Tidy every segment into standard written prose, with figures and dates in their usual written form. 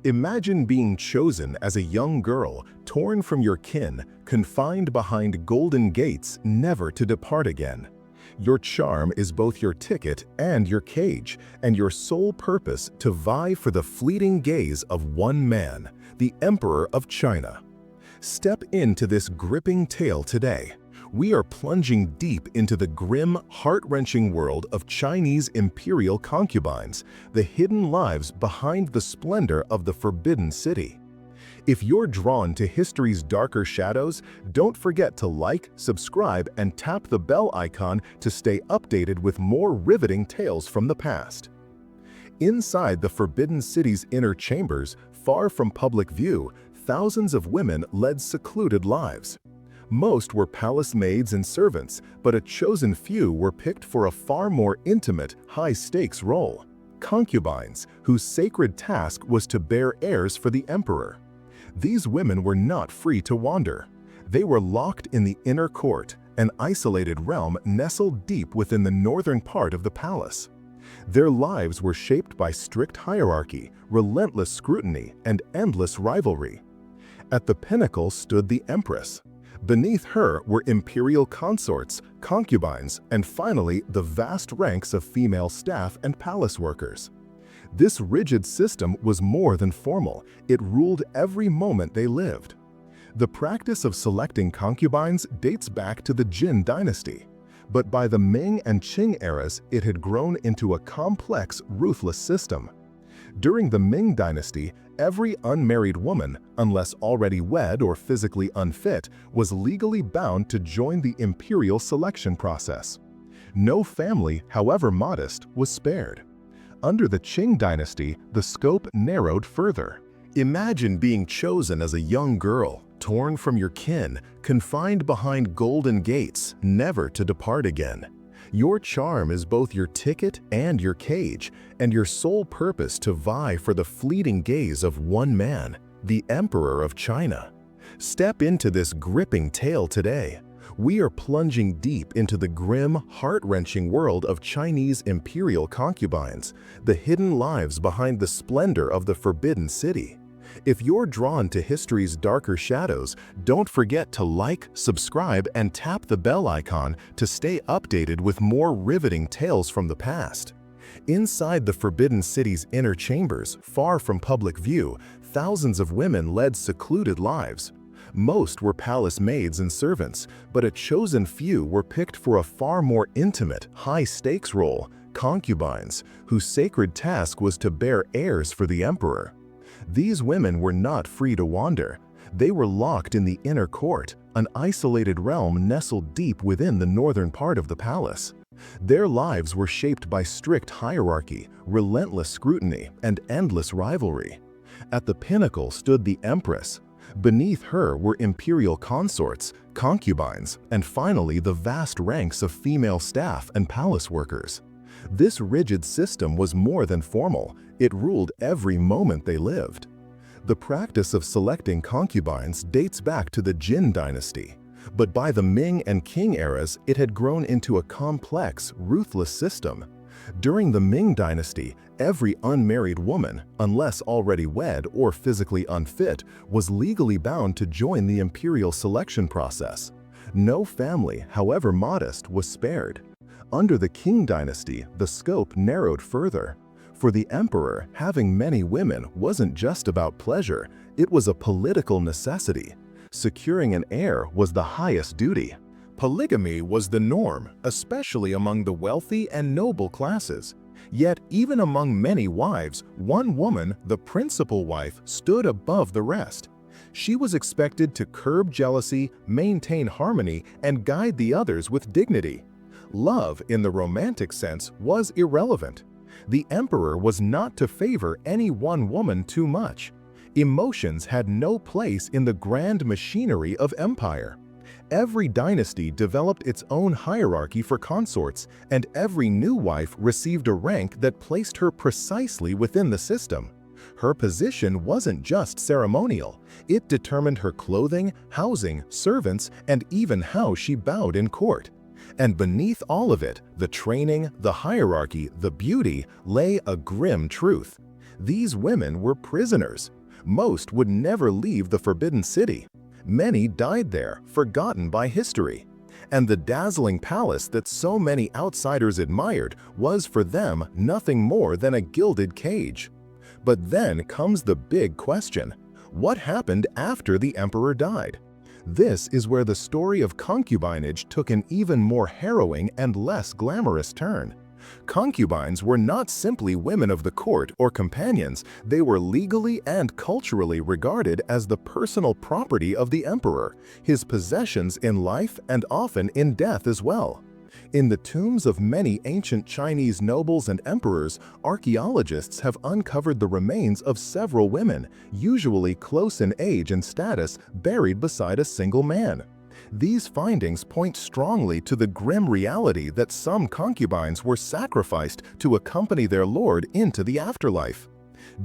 Imagine being chosen as a young girl, torn from your kin, confined behind golden gates, never to depart again. Your charm is both your ticket and your cage, and your sole purpose to vie for the fleeting gaze of one man, the Emperor of China. Step into this gripping tale today. We are plunging deep into the grim, heart-wrenching world of Chinese imperial concubines, the hidden lives behind the splendor of the Forbidden City. If you're drawn to history's darker shadows, don't forget to like, subscribe, and tap the bell icon to stay updated with more riveting tales from the past. Inside the Forbidden City's inner chambers, far from public view, thousands of women led secluded lives. Most were palace maids and servants, but a chosen few were picked for a far more intimate, high-stakes role: concubines, whose sacred task was to bear heirs for the emperor. These women were not free to wander. They were locked in the inner court, an isolated realm nestled deep within the northern part of the palace. Their lives were shaped by strict hierarchy, relentless scrutiny, and endless rivalry. At the pinnacle stood the empress. Beneath her were imperial consorts, concubines, and finally the vast ranks of female staff and palace workers. This rigid system was more than formal, it ruled every moment they lived. The practice of selecting concubines dates back to the Jin dynasty, but by the Ming and Qing eras it had grown into a complex, ruthless system. During the Ming dynasty, every unmarried woman, unless already wed or physically unfit, was legally bound to join the imperial selection process. No family, however modest, was spared. Under the Qing dynasty, the scope narrowed further. Imagine being chosen as a young girl, torn from your kin, confined behind golden gates, never to depart again. Your charm is both your ticket and your cage, and your sole purpose to vie for the fleeting gaze of one man, the Emperor of China. Step into this gripping tale today. We are plunging deep into the grim, heart-wrenching world of Chinese imperial concubines, the hidden lives behind the splendor of the Forbidden City. If you're drawn to history's darker shadows, don't forget to like, subscribe, and tap the bell icon to stay updated with more riveting tales from the past. Inside the Forbidden City's inner chambers, far from public view, thousands of women led secluded lives. Most were palace maids and servants, but a chosen few were picked for a far more intimate, high-stakes role: concubines, whose sacred task was to bear heirs for the emperor. These women were not free to wander. They were locked in the inner court, an isolated realm nestled deep within the northern part of the palace. Their lives were shaped by strict hierarchy, relentless scrutiny, and endless rivalry. At the pinnacle stood the empress. Beneath her were imperial consorts, concubines, and finally the vast ranks of female staff and palace workers. This rigid system was more than formal, it ruled every moment they lived. The practice of selecting concubines dates back to the Jin dynasty, but by the Ming and Qing eras it had grown into a complex, ruthless system. During the Ming dynasty, every unmarried woman, unless already wed or physically unfit, was legally bound to join the imperial selection process. No family, however modest, was spared. Under the Qing dynasty, the scope narrowed further. For the emperor, having many women wasn't just about pleasure, it was a political necessity. Securing an heir was the highest duty. Polygamy was the norm, especially among the wealthy and noble classes. Yet, even among many wives, one woman, the principal wife, stood above the rest. She was expected to curb jealousy, maintain harmony, and guide the others with dignity. Love, in the romantic sense, was irrelevant. The emperor was not to favor any one woman too much. Emotions had no place in the grand machinery of empire. Every dynasty developed its own hierarchy for consorts, and every new wife received a rank that placed her precisely within the system. Her position wasn't just ceremonial, it determined her clothing, housing, servants, and even how she bowed in court. And beneath all of it, the training, the hierarchy, the beauty, lay a grim truth. These women were prisoners. Most would never leave the Forbidden City. Many died there, forgotten by history. And the dazzling palace that so many outsiders admired was for them nothing more than a gilded cage. But then comes the big question: what happened after the emperor died? This is where the story of concubinage took an even more harrowing and less glamorous turn. Concubines were not simply women of the court or companions, they were legally and culturally regarded as the personal property of the emperor, his possessions in life and often in death as well. In the tombs of many ancient Chinese nobles and emperors, archaeologists have uncovered the remains of several women, usually close in age and status, buried beside a single man. These findings point strongly to the grim reality that some concubines were sacrificed to accompany their lord into the afterlife.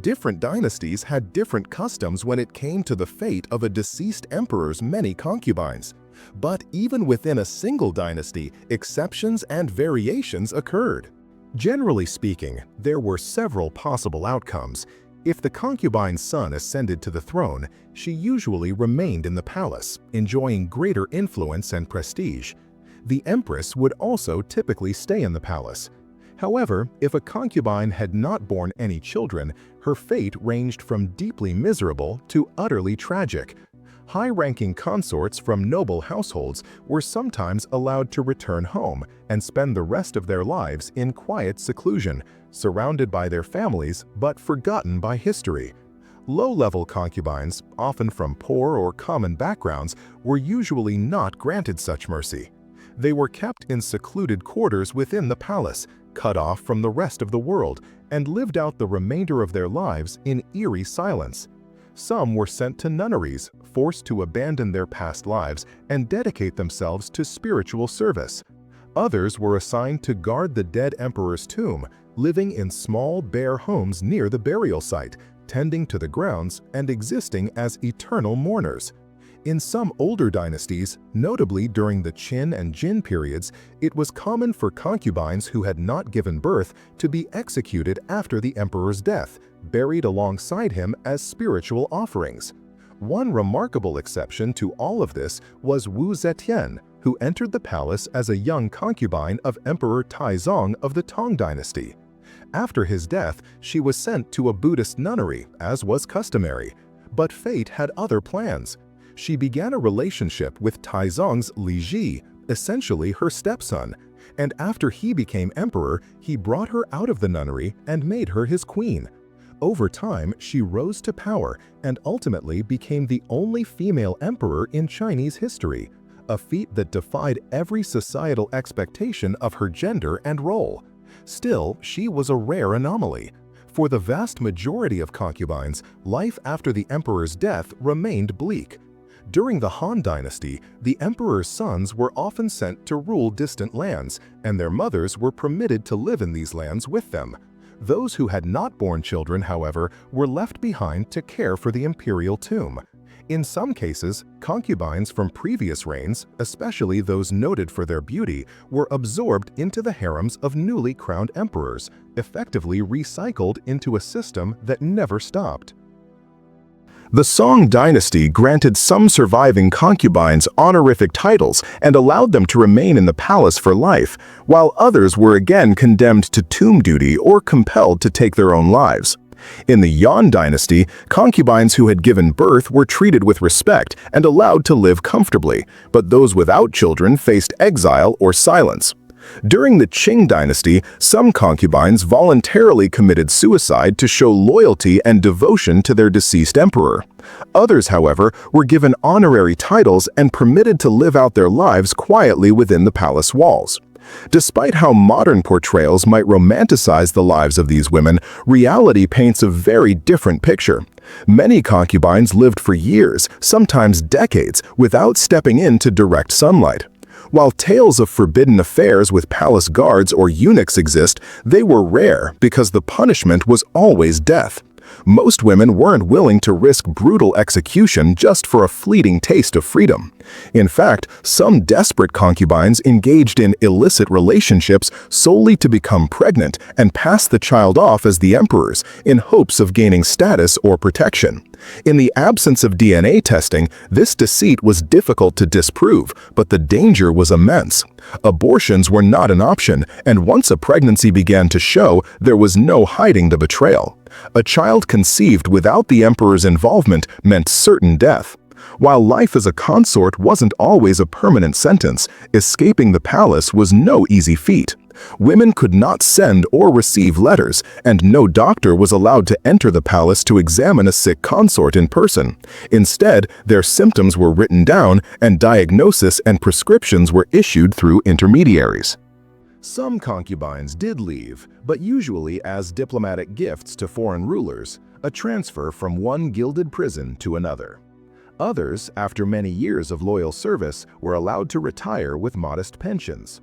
Different dynasties had different customs when it came to the fate of a deceased emperor's many concubines. But even within a single dynasty, exceptions and variations occurred. Generally speaking, there were several possible outcomes. If the concubine's son ascended to the throne, she usually remained in the palace, enjoying greater influence and prestige. The empress would also typically stay in the palace. However, if a concubine had not borne any children, her fate ranged from deeply miserable to utterly tragic. High-ranking consorts from noble households were sometimes allowed to return home and spend the rest of their lives in quiet seclusion, surrounded by their families but forgotten by history. Low-level concubines, often from poor or common backgrounds, were usually not granted such mercy. They were kept in secluded quarters within the palace, cut off from the rest of the world, and lived out the remainder of their lives in eerie silence. Some were sent to nunneries, forced to abandon their past lives and dedicate themselves to spiritual service. Others were assigned to guard the dead emperor's tomb, living in small, bare homes near the burial site, tending to the grounds and existing as eternal mourners. In some older dynasties, notably during the Qin and Jin periods, it was common for concubines who had not given birth to be executed after the emperor's death, buried alongside him as spiritual offerings. One remarkable exception to all of this was Wu Zetian, who entered the palace as a young concubine of Emperor Taizong of the Tang dynasty. After his death, she was sent to a Buddhist nunnery, as was customary. But fate had other plans. She began a relationship with Taizong's Li Ji, essentially her stepson, and after he became emperor, he brought her out of the nunnery and made her his queen. Over time, she rose to power and ultimately became the only female emperor in Chinese history, a feat that defied every societal expectation of her gender and role. Still, she was a rare anomaly. For the vast majority of concubines, life after the emperor's death remained bleak. During the Han Dynasty, the emperor's sons were often sent to rule distant lands, and their mothers were permitted to live in these lands with them. Those who had not borne children, however, were left behind to care for the imperial tomb. In some cases, concubines from previous reigns, especially those noted for their beauty, were absorbed into the harems of newly crowned emperors, effectively recycled into a system that never stopped. The Song dynasty granted some surviving concubines honorific titles and allowed them to remain in the palace for life, while others were again condemned to tomb duty or compelled to take their own lives. In the Yuan dynasty, concubines who had given birth were treated with respect and allowed to live comfortably, but those without children faced exile or silence. During the Qing dynasty, some concubines voluntarily committed suicide to show loyalty and devotion to their deceased emperor. Others, however, were given honorary titles and permitted to live out their lives quietly within the palace walls. Despite how modern portrayals might romanticize the lives of these women, reality paints a very different picture. Many concubines lived for years, sometimes decades, without stepping into direct sunlight. While tales of forbidden affairs with palace guards or eunuchs exist, they were rare because the punishment was always death. Most women weren't willing to risk brutal execution just for a fleeting taste of freedom. In fact, some desperate concubines engaged in illicit relationships solely to become pregnant and pass the child off as the emperor's in hopes of gaining status or protection. In the absence of DNA testing, this deceit was difficult to disprove, but the danger was immense. Abortions were not an option, and once a pregnancy began to show, there was no hiding the betrayal. A child conceived without the emperor's involvement meant certain death. While life as a consort wasn't always a permanent sentence, escaping the palace was no easy feat. Women could not send or receive letters, and no doctor was allowed to enter the palace to examine a sick consort in person. Instead, their symptoms were written down, and diagnosis and prescriptions were issued through intermediaries. Some concubines did leave, but usually as diplomatic gifts to foreign rulers, a transfer from one gilded prison to another. Others, after many years of loyal service, were allowed to retire with modest pensions.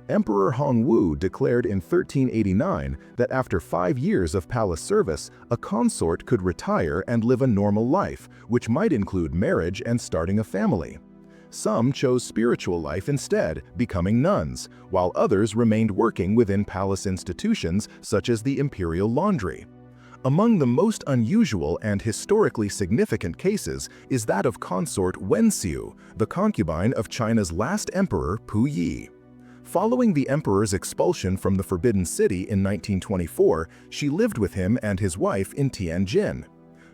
Emperor Hongwu declared in 1389 that after 5 years of palace service, a consort could retire and live a normal life, which might include marriage and starting a family. Some chose spiritual life instead, becoming nuns, while others remained working within palace institutions such as the imperial laundry. Among the most unusual and historically significant cases is that of consort Wenxiu, the concubine of China's last emperor Puyi. Following the emperor's expulsion from the Forbidden City in 1924, she lived with him and his wife in Tianjin.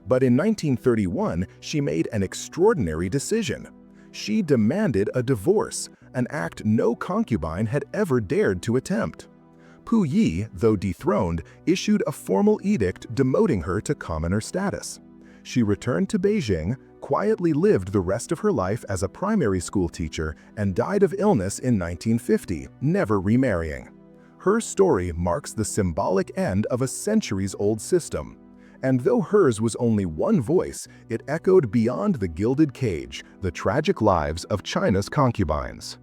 But in 1931, she made an extraordinary decision. She demanded a divorce, an act no concubine had ever dared to attempt. Puyi, though dethroned, issued a formal edict demoting her to commoner status. She returned to Beijing, quietly lived the rest of her life as a primary school teacher, and died of illness in 1950, never remarrying. Her story marks the symbolic end of a centuries-old system. And though hers was only one voice, it echoed beyond the gilded cage, the tragic lives of China's concubines.